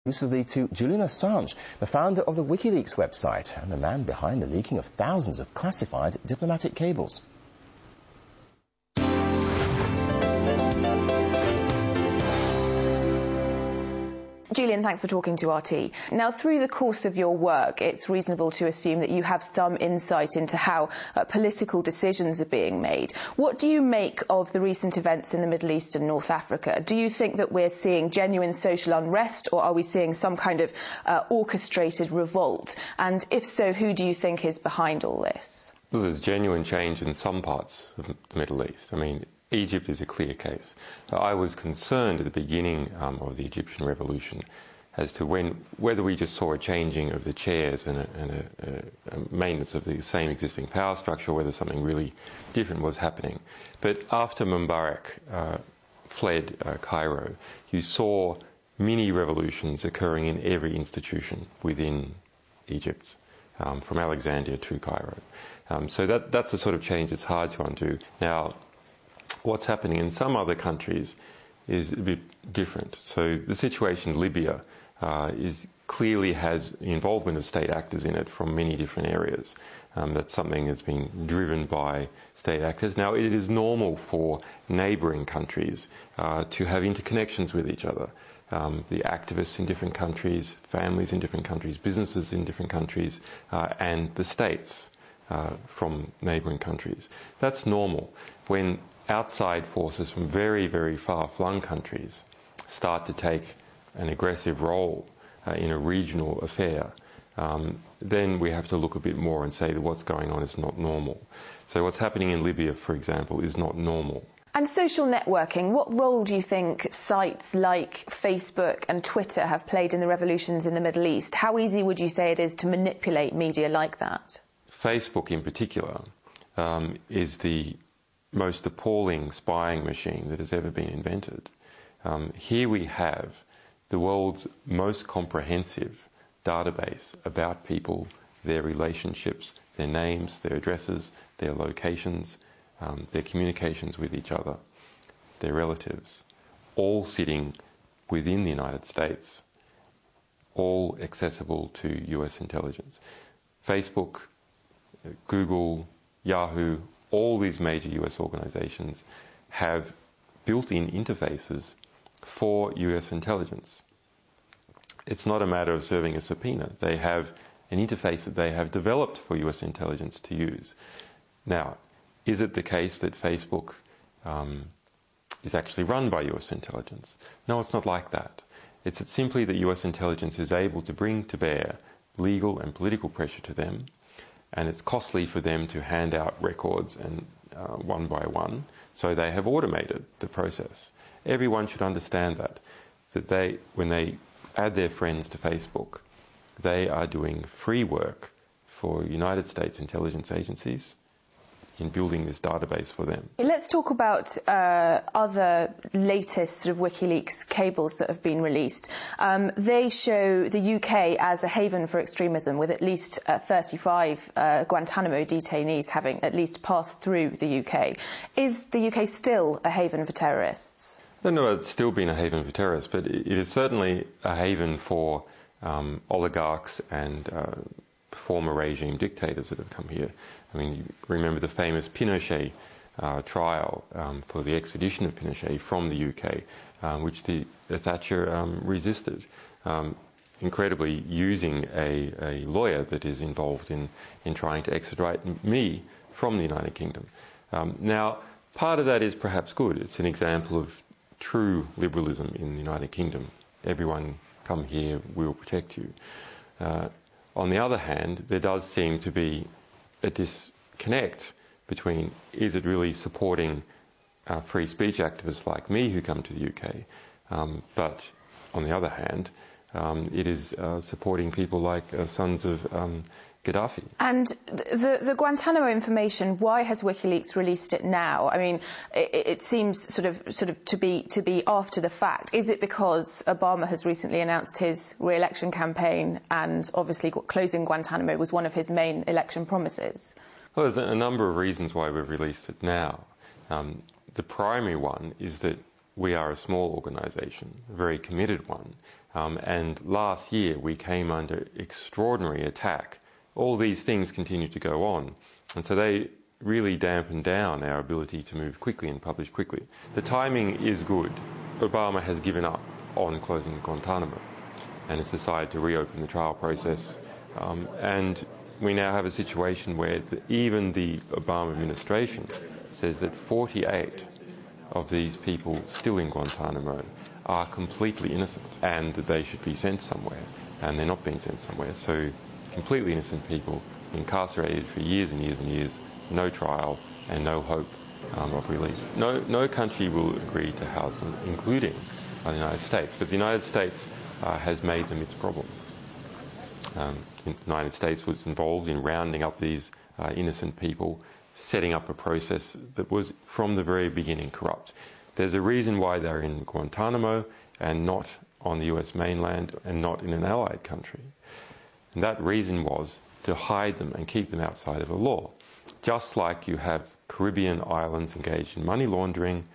exclusively to Julian Assange, the founder of the WikiLeaks website and the man behind the leaking of thousands of classified diplomatic cables. Julian, thanks for talking to RT. Now, through the course of your work, it's reasonable to assume that you have some insight into how political decisions are being made. What do you make of the recent events in the Middle East and North Africa? Do you think that we're seeing genuine social unrest, or are we seeing some kind of orchestrated revolt? And if so, who do you think is behind all this? Well, there's genuine change in some parts of the Middle East. I mean, Egypt is a clear case. I was concerned at the beginning of the Egyptian revolution as to whether we just saw a changing of the chairs and a maintenance of the same existing power structure, or whether something really different was happening. But after Mubarak fled Cairo, you saw mini revolutions occurring in every institution within Egypt, from Alexandria to Cairo. So that's the sort of change that's hard to undo. Now, what's happening in some other countries is a bit different. So the situation in Libya clearly has the involvement of state actors in it from many different areas. That's something that's being driven by state actors. Now, it is normal for neighbouring countries to have interconnections with each other. The activists in different countries, families in different countries, businesses in different countries, and the states from neighbouring countries. That's normal. When outside forces from very, very far-flung countries start to take an aggressive role in a regional affair, then we have to look a bit more and say that what's going on is not normal. So what's happening in Libya, for example, is not normal. And social networking, what role do you think sites like Facebook and Twitter have played in the revolutions in the Middle East? How easy would you say it is to manipulate media like that? Facebook in particular is the most appalling spying machine that has ever been invented. Here we have the world's most comprehensive database about people, their relationships, their names, their addresses, their locations, their communications with each other, their relatives, all sitting within the United States, all accessible to US intelligence. Facebook, Google, Yahoo, all these major US organizations have built-in interfaces for US intelligence. It's not a matter of serving a subpoena. They have an interface that they have developed for US intelligence to use. Now, is it the case that Facebook is actually run by US intelligence? No, it's not like that. It's simply that US intelligence is able to bring to bear legal and political pressure to them, and it's costly for them to hand out records and one by one, so they have automated the process. Everyone should understand that when they add their friends to Facebook, they are doing free work for United States intelligence agencies in building this database for them. Let's talk about other latest sort of WikiLeaks cables that have been released. They show the UK as a haven for extremism, with at least 35 Guantanamo detainees having at least passed through the UK. Is the UK still a haven for terrorists? I don't know if it's still been a haven for terrorists, but it is certainly a haven for oligarchs and former regime dictators that have come here. I mean, you remember the famous Pinochet trial for the extradition of Pinochet from the UK, which the Thatcher resisted, incredibly using a lawyer that is involved in trying to extradite me from the United Kingdom. Now, part of that is perhaps good. It's an example of true liberalism in the United Kingdom. Everyone come here, we will protect you. On the other hand, there does seem to be a disconnect between, is it really supporting free speech activists like me who come to the UK, but on the other hand, it is supporting people like sons of Gaddafi. And the Guantanamo information, why has WikiLeaks released it now? I mean, it seems sort of to be after the fact. Is it because Obama has recently announced his re-election campaign, and obviously closing Guantanamo was one of his main election promises? Well, there's a number of reasons why we've released it now. The primary one is that we are a small organisation, a very committed one, And last year we came under extraordinary attack. All these things continue to go on. And so they really dampen down our ability to move quickly and publish quickly. The timing is good. Obama has given up on closing Guantanamo and has decided to reopen the trial process. And we now have a situation where even the Obama administration says that 48 of these people still in Guantanamo are completely innocent and that they should be sent somewhere, and they're not being sent somewhere. So completely innocent people incarcerated for years and years and years, no trial and no hope of release. No country will agree to house them, including the United States, but the United States has made them its problem. The United States was involved in rounding up these innocent people, setting up a process that was from the very beginning corrupt. There's a reason why they're in Guantanamo and not on the US mainland and not in an allied country. And that reason was to hide them and keep them outside of the law. Just like you have Caribbean islands engaged in money laundering,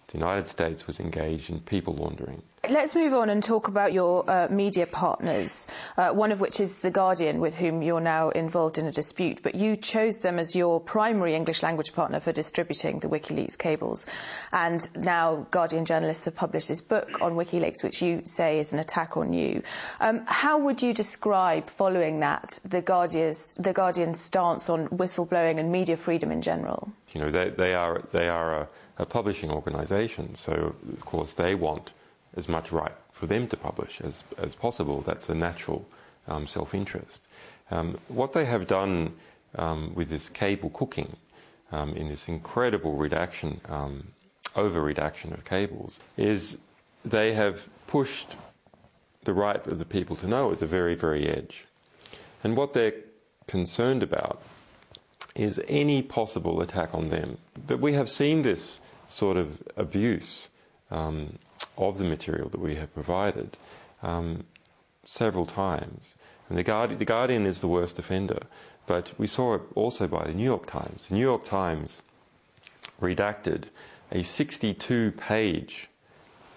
the United States was engaged in people laundering. Let's move on and talk about your media partners, one of which is The Guardian, with whom you're now involved in a dispute. But you chose them as your primary English language partner for distributing the WikiLeaks cables. And now Guardian journalists have published this book on WikiLeaks, which you say is an attack on you. How would you describe, following that, The Guardian's stance on whistleblowing and media freedom in general? You know, they are a publishing organisation, so of course they want as much right for them to publish as possible. That's a natural self-interest. What they have done with this cable cooking, in this incredible redaction, over-redaction of cables, is they have pushed the right of the people to know at the very, very edge. And what they're concerned about is any possible attack on them. But we have seen this sort of abuse of the material that we have provided several times. And the Guardian is the worst offender, but we saw it also by the New York Times. The New York Times redacted a 62-page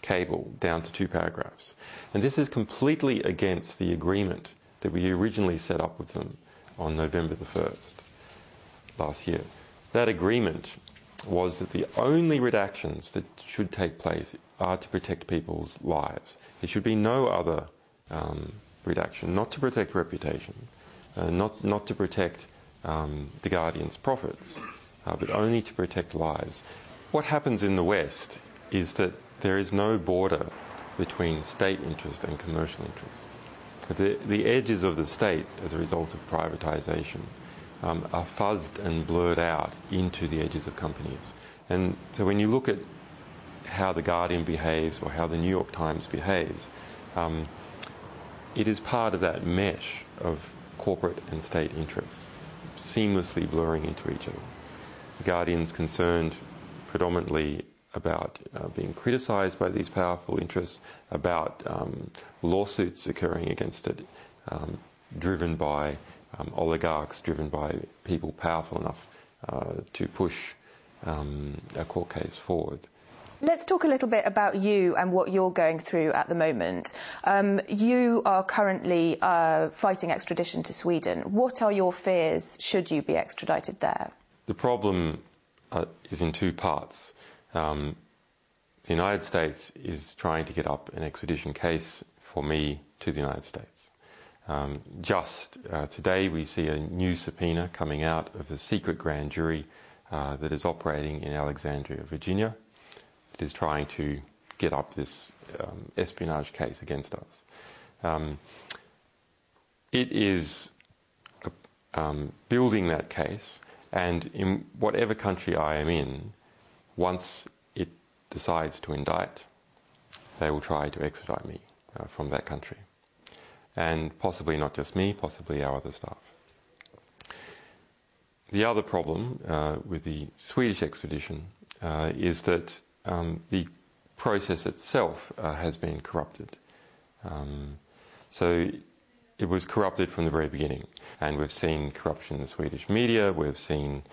cable down to 2 paragraphs. And this is completely against the agreement that we originally set up with them on November the 1st last year. That agreement was that the only redactions that should take place are to protect people's lives. There should be no other redaction, not to protect reputation, not to protect the Guardian's profits, but only to protect lives. What happens in the West is that there is no border between state interest and commercial interest. The edges of the state, as a result of privatisation, are fuzzed and blurred out into the edges of companies. And so when you look at how The Guardian behaves or how the New York Times behaves, it is part of that mesh of corporate and state interests, seamlessly blurring into each other. The Guardian's concerned predominantly about being criticised by these powerful interests, about lawsuits occurring against it, driven by oligarchs, driven by people powerful enough to push a court case forward. Let's talk a little bit about you and what you're going through at the moment. You are currently fighting extradition to Sweden. What are your fears should you be extradited there? The problem is in 2 parts. The United States is trying to get up an extradition case for me to the United States. Just today we see a new subpoena coming out of the secret grand jury that is operating in Alexandria, Virginia. It is trying to get up this espionage case against us. It is building that case, and in whatever country I am in, once it decides to indict, they will try to extradite me from that country. And possibly not just me, possibly our other staff. The other problem with the Swedish expedition is that the process itself has been corrupted. So it was corrupted from the very beginning, and we've seen corruption in the Swedish media, we've seen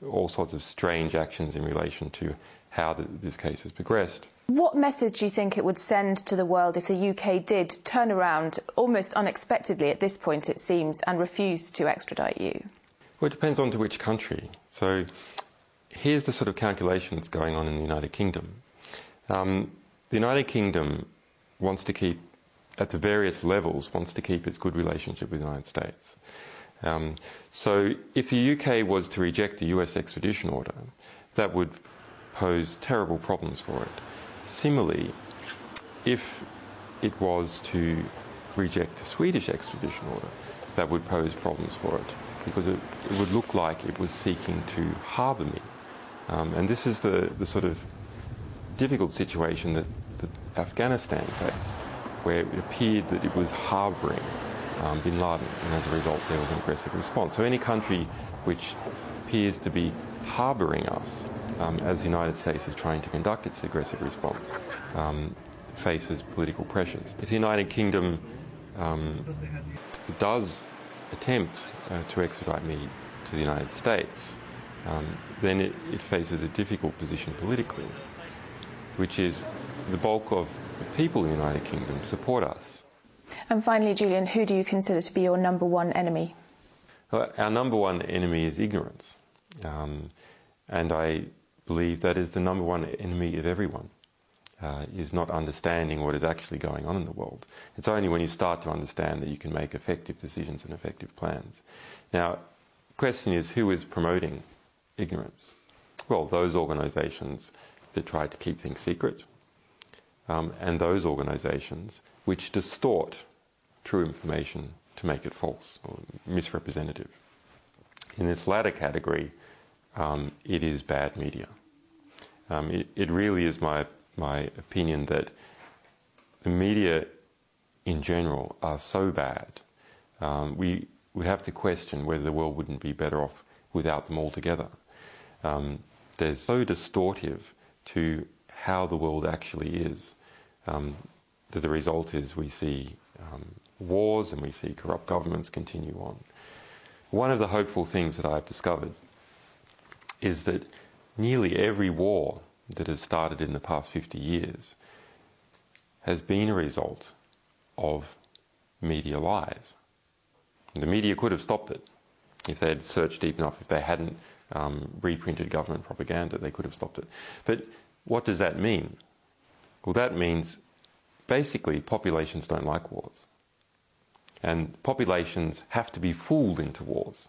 all sorts of strange actions in relation to how this case has progressed. What message do you think it would send to the world if the UK did turn around, almost unexpectedly at this point it seems, and refuse to extradite you? Well, it depends on to which country. So here's the sort of calculation that's going on in the United Kingdom. The United Kingdom wants to keep, at the various levels, wants to keep its good relationship with the United States. So if the UK was to reject the US extradition order, that would pose terrible problems for it. Similarly, if it was to reject the Swedish extradition order, that would pose problems for it, because it would look like it was seeking to harbour me. And this is the sort of difficult situation that Afghanistan faced, where it appeared that it was harbouring bin Laden, and as a result there was an aggressive response. So any country which appears to be harbouring us, as the United States is trying to conduct its aggressive response, faces political pressures. If the United Kingdom does attempt to extradite me to the United States, then it faces a difficult position politically, which is the bulk of the people in the United Kingdom support us. And finally, Julian, who do you consider to be your number one enemy? Well, our number one enemy is ignorance. And I believe that is the number one enemy of everyone, is not understanding what is actually going on in the world. It's only when you start to understand that you can make effective decisions and effective plans. Now, the question is, who is promoting ignorance? Well, those organisations that try to keep things secret, and those organisations which distort true information to make it false or misrepresentative. In this latter category, it is bad media. It really is my opinion that the media in general are so bad, we would have to question whether the world wouldn't be better off without them altogether. They're so distortive to how the world actually is, that the result is we see wars and we see corrupt governments continue on. One of the hopeful things that I've discovered is that nearly every war that has started in the past 50 years has been a result of media lies. The media could have stopped it if they had searched deep enough. If they hadn't reprinted government propaganda, they could have stopped it. But what does that mean? Well, that means basically populations don't like wars. And populations have to be fooled into wars.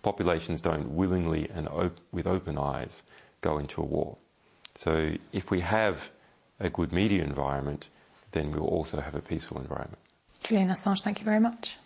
Populations don't willingly and with open eyes go into a war. So if we have a good media environment, then we'll also have a peaceful environment. Julian Assange, thank you very much.